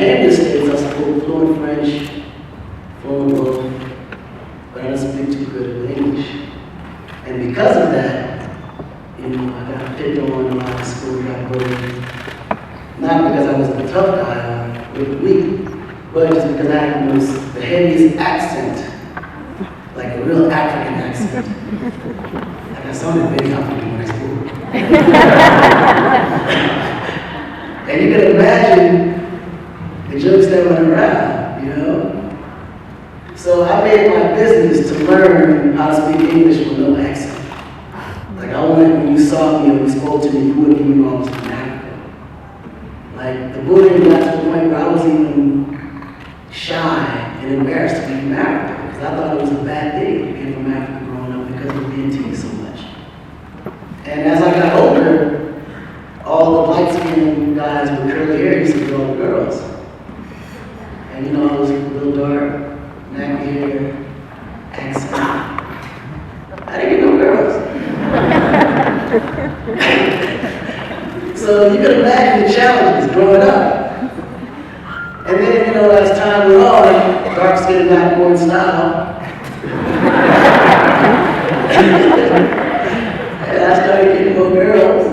came to the States, I spoke fluent French, fluent both, but I don't speak too good English. And because of that, I got picked on a lot of school, got bullied. Not because I was a tough guy or weak, but just because I had the heaviest accent, like a real African accent. Like I sounded very African when I spoke. And you can imagine the jokes that went around, So I made my business to learn how to speak English with no accent. Like I wanted, when you saw me or you spoke to me, you wouldn't even know I was from Africa. Like the bullying got to the point where I was even shy and embarrassed to be from Africa because I thought it was a bad thing being from Africa growing up because of being teased so much. And as I got older, all the light-skinned guys with curly hair used to be all the girls. And I was a little dark, nappy hair, accent. I didn't get no girls. So you can imagine the challenges growing up. And then, as time went on, dark skin got more in style. And I started getting more girls.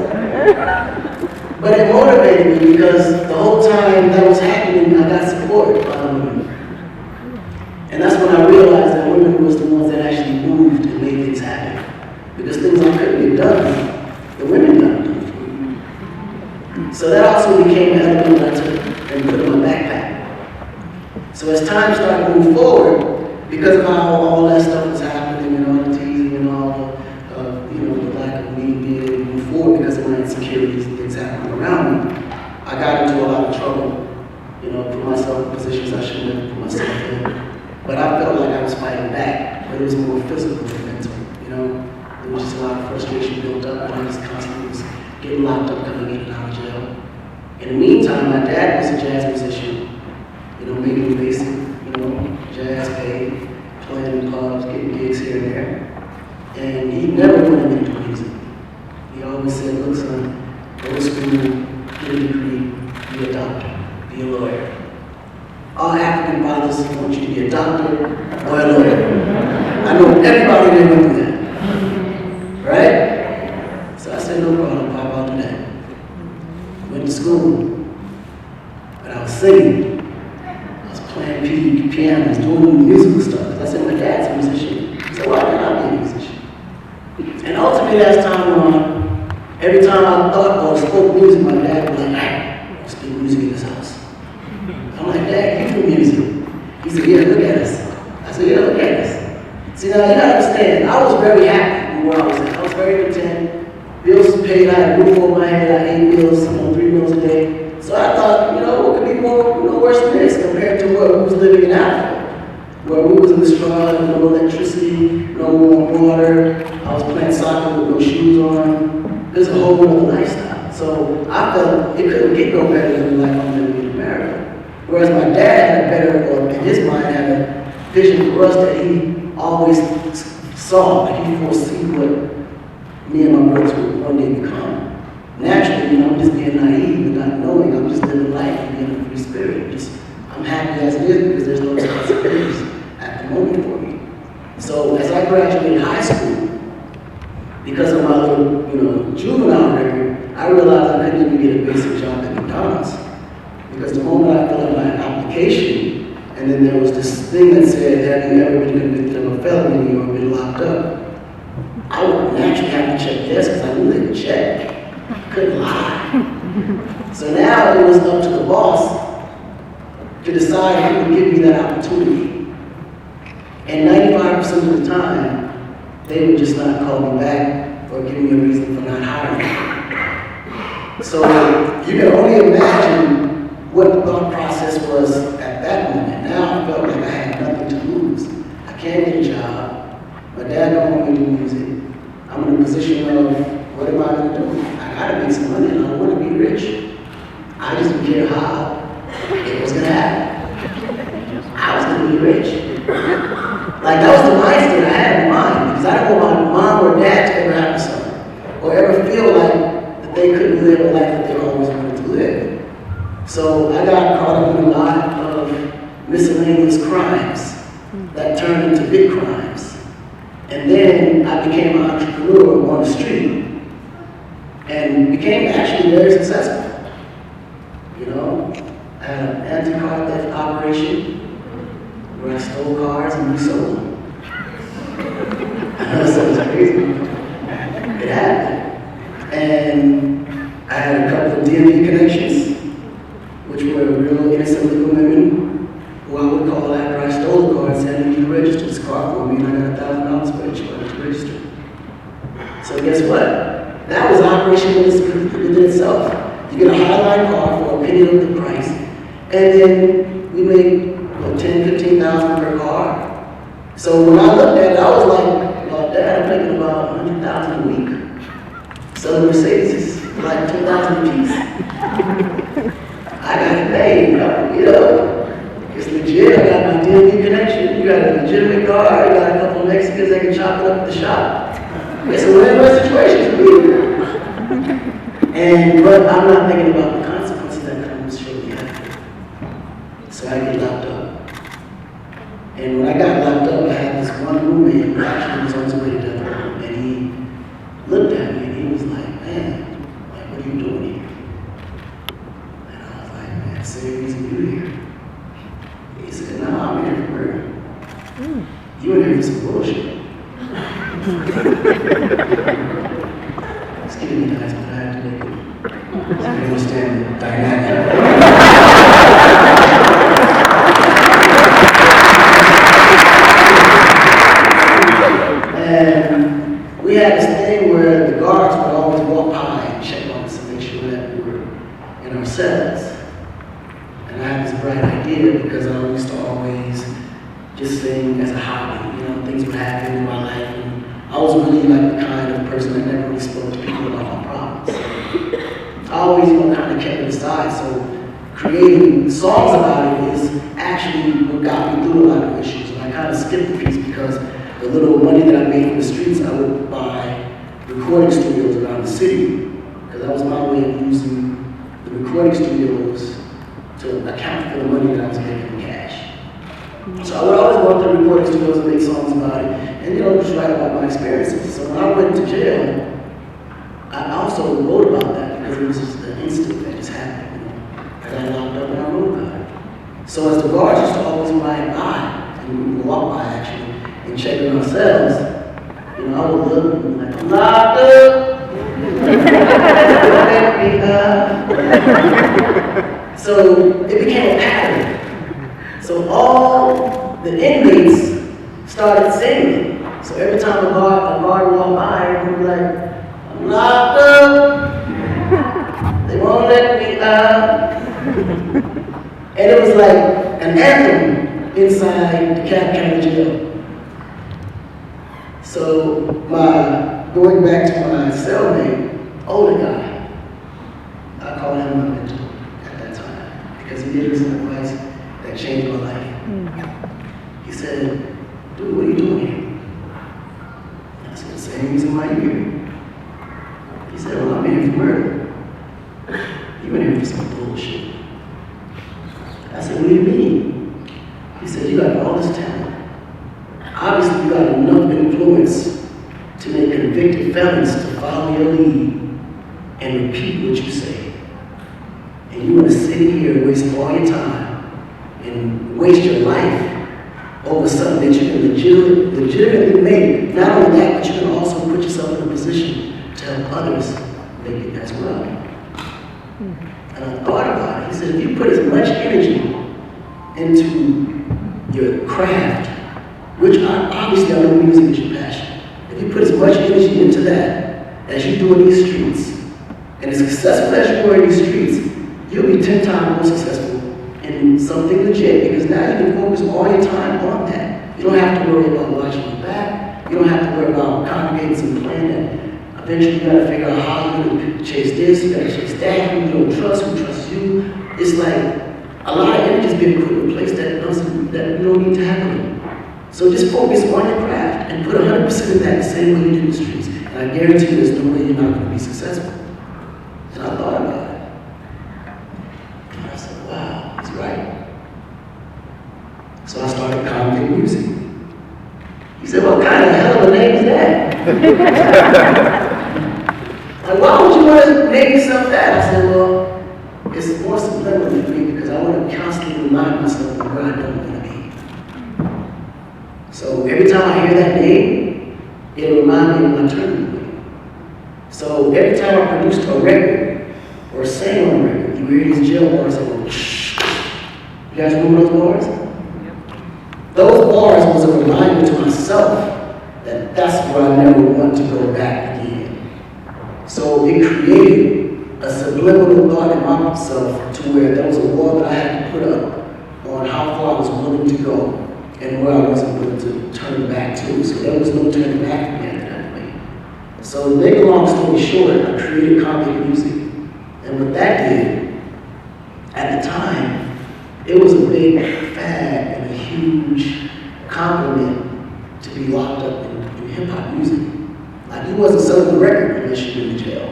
But it motivated me because the whole time that was happening, I got support by women. And that's when I realized that women was the ones that actually moved and made things happen. Because things I couldn't get done, the women got done for me. So that also became an element that I took and put in my backpack. So as time started to move forward, because of how all that stuff was happening and all the teasing and all the lack of me being able to move forward because of my insecurities and things happening around me, I got into a lot of trouble. Put myself in positions I shouldn't have put myself in. But I felt like I was fighting back, but it was more physical than mental. There was just a lot of frustration built up, and I was constantly getting locked up, coming in and out of jail. In the meantime, my dad was a jazz musician, making basic, jazz pay, playing in clubs, getting gigs here and there. And he never wanted me to do music. He always said, look son, go to school, get a degree, be a doctor, be a lawyer. All African fathers want you to be a doctor or a lawyer. I know everybody there went through that. Right? So I said, no problem, Pop, I'll do that. Went to school, but I was singing. I was playing piano, I was doing musical stuff. I said, my dad's a musician. He said, why can't I be a musician? And ultimately, as time went on, every time I thought or spoke music, my dad would be like, hey, speak music in this house. I'm like, Dad, you do music. He said, yeah, look at us. I said, yeah, look at us. See, now you gotta understand, I was very happy where I was at. I was very content. Bills was paid, I had a roof over my head, I ate meals, 3 meals a day. So I thought, what could be more, worse than this compared to where we was living in Africa, where we was in the struggle, no electricity, no warm water. I was playing soccer with no shoes on. There's a whole other lifestyle. So I felt it couldn't get no better than the life I'm living in America. Whereas my dad had a better, or in his mind, had a vision for us that he always saw, like he foresee what me and my brothers would one day become. Naturally, I'm just being naive and not knowing. I'm just living life and being a free spirit. I'm happy as it is because there's no responsibilities at the moment for me. So as I graduated high school, because of my little, juvenile record, I realized I couldn't even get a basic job at McDonald's. Because the moment I filled out my application, and then there was this thing that said, have you ever been convicted of a felony or been locked up? I would naturally have to check yes, because I knew they could check. Couldn't lie. So now it was up to the boss to decide who would give me that opportunity. And 95% of the time, they would just not call me back or give me a reason for not hiring me. So you can only imagine what the thought process was at that moment. Now I felt like I had nothing to lose. I can't get a job. My dad don't want me to do music. I'm in a position of, what am I going to do? I got to make some money and I want to be rich. I just didn't care how it was going to happen. I was going to be rich. Like that was the mindset I had in mind because I didn't want my mom or dad to ever have a son or ever feel like that they couldn't live a life that they always wanted to live. So I got caught up in a lot of miscellaneous crimes that turned into big crimes. And then I became an entrepreneur on the street and became actually very successful. You know, I had an anti-car theft operation where I stole cars and resold them. I know it sounds crazy. It happened. And I had a couple of DMV connections, which were real innocent little women who I would call after I stole the car and said, I need you to register this car for me, and I got $1,000 for each one to register. So guess what? That was operation within itself. You get a highline car for a penny of the price, and then we make $10,000, $15,000 per car. So when I looked at it, I was like, well, Dad, I'm making about $100,000 a week. Selling Mercedes, like $2,000 a piece. I got it made, you know. It's legit. I got my DMV connection. You got a legitimate car. You got a couple of Mexicans that can chop it up at the shop. It's a win-win situation for me. But I'm not thinking about the consequences that comes shortly after. So I get locked up. And when I got locked up, I had this one roommate who actually was on his way to death row, and he looked at me and he was like, man, like, what are you doing here? And I was like, man, same reason you're here. He said, no, I'm here for murder. You in here for some bullshit. Excuse me, guys, but I have to make it. So you understand the dynamic. And we had this thing where the guards would always walk by and check on us and make sure that we were in our cells. And I had this bright idea because I used to always just sing as a hobby. You know, things would happen in my life. And I was really like the kind of person that never really spoke to people about my problems. I always, you know, kind of kept it aside. So creating songs about it is actually what got me through a lot of issues. And I kind of skipped the piece because the little money that I made from the streets, I would buy recording studios around the city. Because that was my way of using the recording studios to account for the money that I was making in cash. So I would always go to the recording studios and make songs about it, and you know, just write about my experiences. So when I went to jail, I also wrote about that because it was just an instant that just happened. You know? I got locked up and I wrote about it. So as the guards used to always ride by, and we would walk by actually, and check in ourselves, you know, I would look and be like, I'm locked up. Let me up. So it became a pattern. So all the inmates started singing. So every time a guard walked by, everyone would be like, I'm locked up. They won't let me out. And it was like an anthem inside the Cap County jail. So going back to my cellmate, older guy, I call him my mentor at that time because he gave me some advice that changed my life. He said, dude, what are you doing here? I said, the same reason why you're here. He said, well, I'm here for murder. You in here for some bullshit. I said, what do you mean? He said, you got all this talent. Obviously, you got enough influence to make convicted felons to follow your lead and repeat what you say. And you want to sit here and waste all your time and waste your life over something that you can legitimately make. Not only that, but you can also put yourself in a position to help others make it as well. And I thought about it. He said, if you put as much energy into your craft, which obviously I know music is your passion. If you put as much energy into that as you do in these streets, and as successful as you are in these streets, you'll be 10 times more successful in something legit, because now you can focus all your time on that. You don't have to worry about watching your back. You don't have to worry about congregating some plan that eventually you gotta figure out how you're gonna chase this, you gotta chase that, who you don't trust, who trusts you. It's like a lot of energy is being put in a place that you don't need to happen. So just focus on your craft and put 100% of that the same way you do in the streets. And I guarantee you there's no way you're not going to be successful. And I thought about it. And I said, wow, he's right. So I started Convict Music. He said, what kind of hell of a name is that? Like, why would you want to name yourself that? I said, well, it's more subliminal for me because I want to constantly remind myself of where I don't want to be. So every time I hear that name, it'll remind me of my turning point. So every time I produced a record or sang on a record, you hear these jail bars that go shh. You guys remember those bars? Those bars was a reminder to myself that that's where I never want to go back again. So it created a subliminal thought in myself to where there was a wall that I had to put up on how far I was willing to go and where I wasn't willing to turn back to. So there was no turning back for me after that point. So to make a long story short, I created Convict Music. And what that did, at the time, it was a big fad and a huge compliment to be locked up in hip-hop music. Like, you wasn't selling the record unless you were in jail.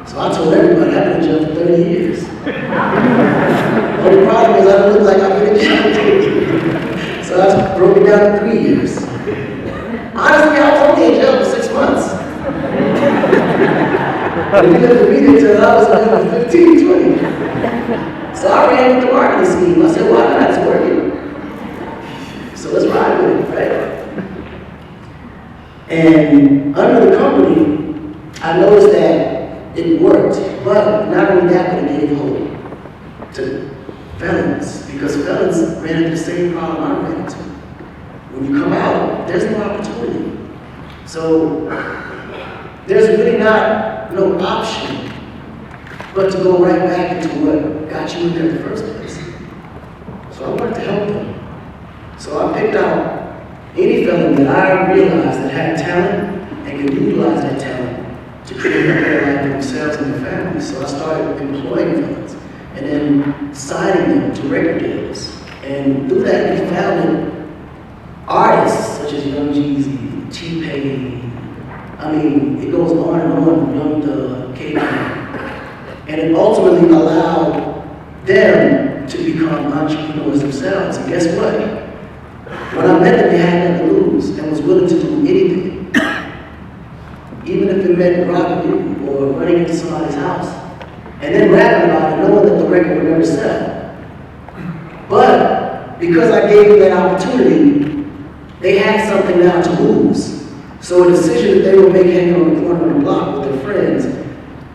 So I told everybody I've been in jail for 30 years. The only problem is I don't look like I've been in jail. So I broke it down to 3 years. Honestly, I was only in jail for 6 months. But if you look at me, they said I was in jail for 15, 20. So I ran with the marketing scheme. I said, why not? It's working. So let's ride with it, right? And under the company, I noticed that it worked. But not only that, but it gave hope to felons. Because felons ran into the same problem I ran into. When you come out, there's no opportunity. So there's really no option but to go right back into what got you in there in the first place. So I wanted to help them. So I picked out any felon that I realized that had talent and could utilize that talent to create a better life for themselves and their families. So I started employing felons and then signing them to record deals. And through that, we founded artists such as Young Jeezy, T-Pain. I mean, it goes on and on, Young Thug, K-Pop. And it ultimately allowed them to become entrepreneurs themselves. And guess what? When I met them, they had nothing to lose and was willing to do anything. Even if it meant robbing you or running into somebody's house. And then rapping about it, knowing that the record would never sell. But because I gave them that opportunity, they had something now to lose. So a decision that they would make hanging on the corner of the block with their friends,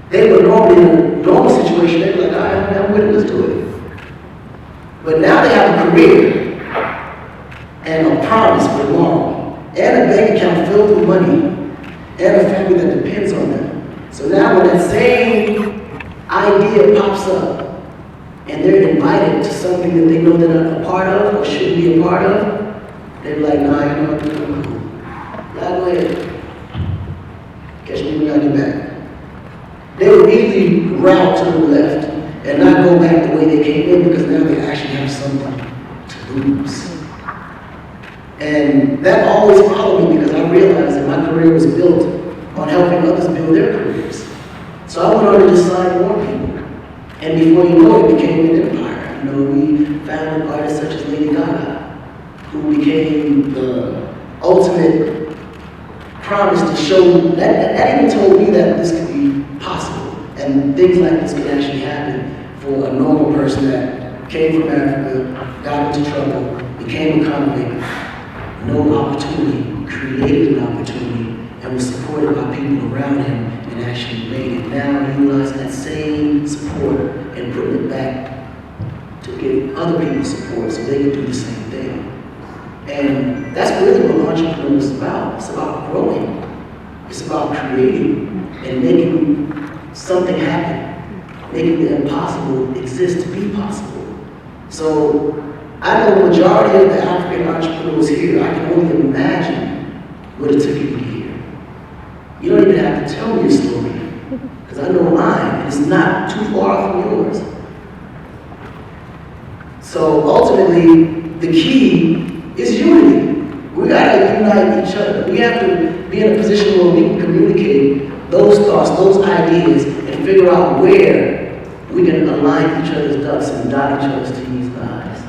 they would normally, in a normal situation, they'd be like, all right, I'm with it, let's do it. But now they have a career and a promise for tomorrow, and a bank account filled with money, and a family that depends on them. So now when that same idea pops up, and they're invited to something that they know they're not a part of or shouldn't be a part of, they're like, nah, you know what, I'm cool. Y'all go ahead. Catch me when I get back. They would easily route to the left and not go back the way they came in because now they actually have something to lose. And that always followed me because I realized that my career was built on helping others build their careers. So I went on to just sign more people. And before you know it, it became an empire. You know, we founded artists such as Lady Gaga, who became the ultimate promise to show, that even told me that this could be possible. And things like this could actually happen for a normal person that came from Africa, got into trouble, became a convict, no opportunity, created an opportunity, and was supported by people around him and actually made it. Now utilizing that same support and putting it back to give other people support so they can do the same thing. And that's really what entrepreneurship is about. It's about growing. It's about creating and making something happen, making the impossible exist to be possible. So I know the majority of the African entrepreneurs here, I can only imagine what it took you to get here. You don't even have to tell me your story, because I know mine, and it's not too far from yours. So ultimately, the key is unity. We gotta unite each other. We have to be in a position where we can communicate those thoughts, those ideas, and figure out where we can align each other's ducks and dot each other's T's and I's.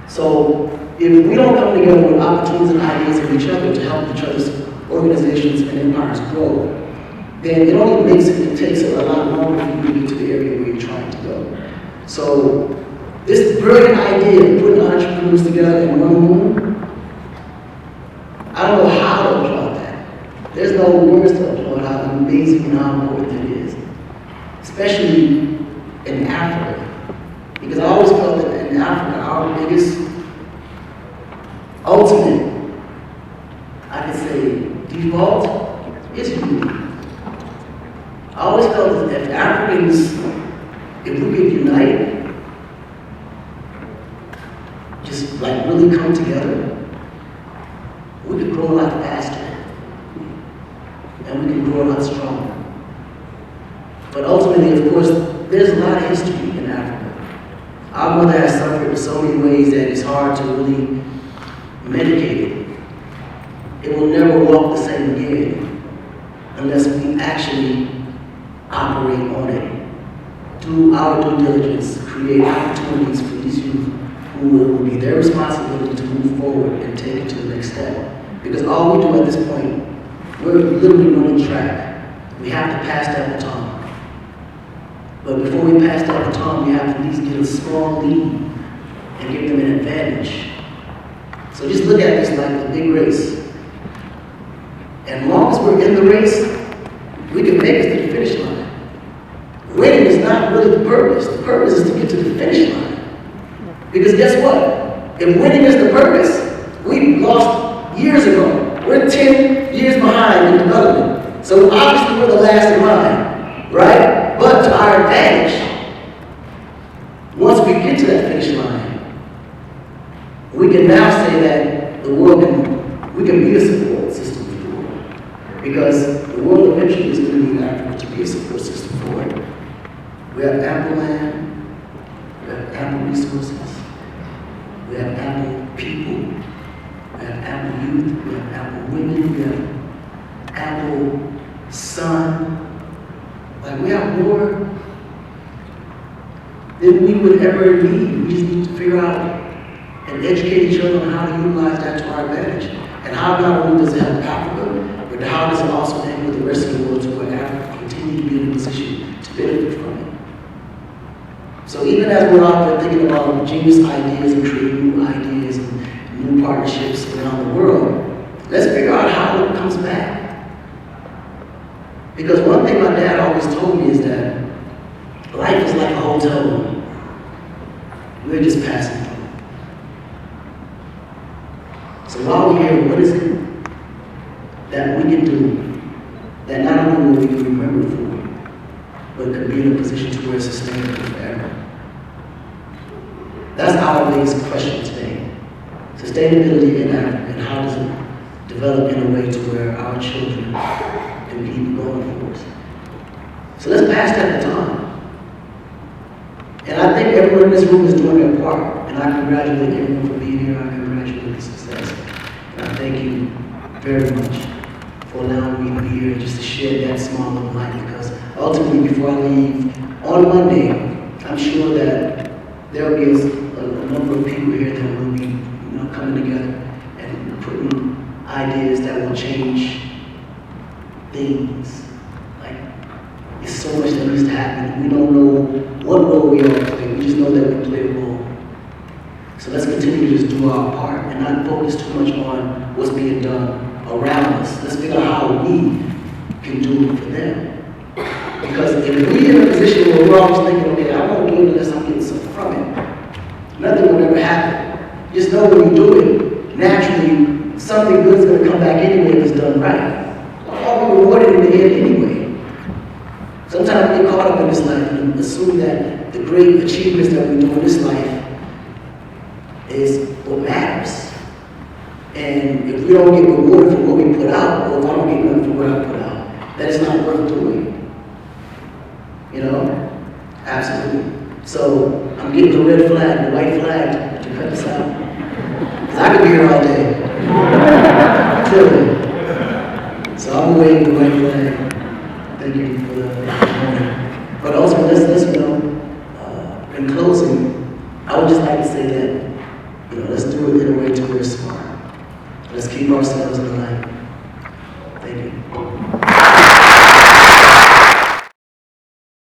So if we don't come together with opportunities and ideas of each other to help each other's organizations and empires grow, then it only it takes a lot longer for you to get to the area where you're trying to go. So this brilliant idea of putting entrepreneurs together in one room, I don't know how to applaud that. There's no words to applaud how amazing and how important it is, especially in Africa. Because I always felt that in Africa, our biggest, ultimate, I could say, default is unity. I always felt that if Africans, if we could unite, just like really come together, we could grow a lot faster. And we can grow a lot stronger. But ultimately, of course, there's a lot of history in Africa. Our mother has suffered in so many ways that it's hard to really medicate it. It will never walk the same again unless we actually operate on it. Through our due diligence, create opportunities for these youth who will be their responsibility to move forward and take it to the next step. Because all we do at this point, we're literally running track. We have to pass that baton. But before we pass that baton, we have to at least get a small lead and give them an advantage. So just look at this like the big race. And as long as we're in the race, we can make it to the finish line. Winning is not really the purpose. The purpose is to get to the finish line. Because guess what? If winning is the purpose, we lost years ago. We're 10 years behind in development. So obviously we're the last in line, right? But to our advantage, once we get to that finish line, we can now say that the world we can be a support system for the world. Because the world eventually is going to need Africa to be a support system for it. We have ample land, we have ample resources, we have ample people, we have ample youth, we have ample women, we have ample sun. Like we have more than we would ever need. We just need to figure out and educate each other on how to utilize that to our advantage. And how not only does it help Africa, but how does it also enable the rest of the world to where Africa continue to be in a position to benefit from it. So even as we're out there thinking about genius ideas and creating new ideas and new partnerships around the world, let's figure out how it comes back. Because one thing my dad always told me is that life is like a hotel room. We're just passing through. So while we're here, what is it that we can do that not only will we be remembered for, but could be in a position to where it's sustainable forever? That's our biggest question today. Sustainability in Africa, and how does it develop in a way to where our children can keep going for us. So let's pass that baton. And I think everyone in this room is doing their part. And I congratulate everyone for being here. I congratulate the success. And I thank you very much for allowing me to be here and just to share that small little light. Because ultimately, before I leave on Monday, I'm sure that there will be a number of people here that will be coming together and putting ideas that will change things. Like, it's so much that needs to happen. We don't know what role we all play. We just know that we play a role. So let's continue to just do our part and not focus too much on what's being done around us. Let's figure out how we can do it for them. Because if we're in a position where we're always thinking, okay, I won't do it unless I'm getting something from it, nothing will ever happen. Just know when you do it, naturally, something good is going to come back anyway if it's done right. All be rewarded in the end anyway. Sometimes we get caught up in this life and assume that the great achievements that we do in this life is what matters. And if we don't get rewarded for what we put out, or if I don't get nothing for what I put out, that is not worth doing. You know? Absolutely. So I'm getting the red flag, the white flag to cut this out. Because I could be here all day. Clearly. So I'm waiting the white flag. Thank you for the moment. But also, let's in closing, I would just like to say that, you know, let's do it in a way to where it's smart. Let's keep ourselves in line. Thank you.